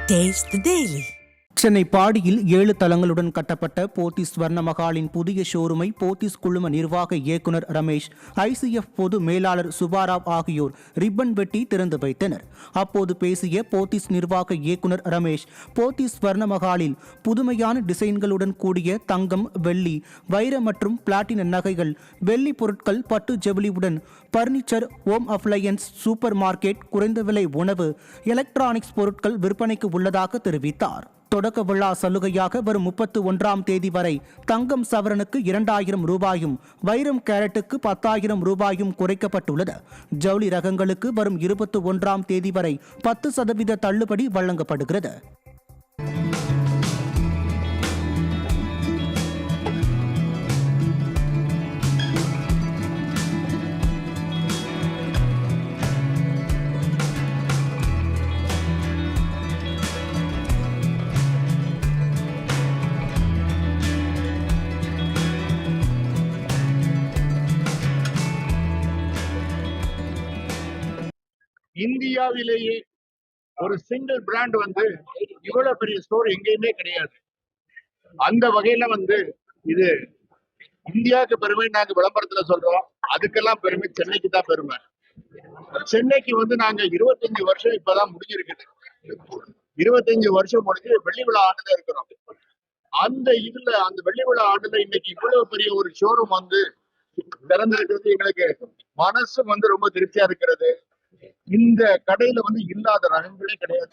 Taste the Daily. Chennai பாடியில் 7 தளங்களுடன் கட்டப்பட்ட போத்தீஸ் ஸ்வர்ண மகாலின் புதிய ஷோரூமை போத்தீஸ் குழும நிர்வாக இயக்குநர் ரமேஷ், ICF பொது மேலாளர் சுபாராவ் ஆகியோர் ரிப்பன் வெட்டி திறந்து வைத்தனர். அப்போது பேசிய போத்தீஸ் நிர்வாக இயக்குநர் ரமேஷ், போத்தீஸ் ஸ்வர்ண மகாலில் புதுமையான டிசைன்களுடன் கூடிய தங்கம், வெள்ளி, வைர மற்றும் பிளாட்டின நகைகள், வெள்ளி பொருட்கள், பட்டு ஜவுளியுடன் furniture, home appliances, supermarket, குறைந்த விலை உணவு, எலக்ட்ரானிக்ஸ் பொருட்கள் விற்பனைக்கு உள்ளதாக தெரிவித்தார். தொடக்க விழா சலுகையாக வரும் 31ஆம் தேதி வரை தங்கம் சவரனுக்கு 2000 ரூபாயும், வைரம் கேரட்டுக்கு 10,000 ரூபாயும் குறைக்கப்பட்டுள்ளது. ஜவுளி ரகங்களுக்கு வரும் 21ஆம் தேதி வரை 10% தள்ளுபடி வழங்கப்படுகிறது. இந்தியாவிலேயே ஒரு சிங்கிள் பிராண்ட் இவ்வளவு பெரிய ஸ்டோர் எங்கேயுமே கிடையாது. அந்த வகையில இது இந்தியாவுக்கு பெருமை. நாங்க விளம்பரத்துல சொல்றோம், அதுக்கெல்லாம் பெருமை சென்னைக்கு தான் பெருமை. சென்னைக்கு நாங்க 25 வருஷம் இப்பதான் முடிஞ்சிருக்குது. 25 வருஷம் முடிஞ்சு வெள்ளி விழா ஆண்டுல இருக்கிறோம். அந்த வெள்ளி விழா ஆண்டுல இன்னைக்கு இவ்வளவு பெரிய ஒரு ஷோரூம் திறந்திருக்கிறது எங்களுக்கு மனசு ரொம்ப திருப்தியா இருக்கிறது. இந்த கடையில இல்லாத ரகங்களே கிடையாது.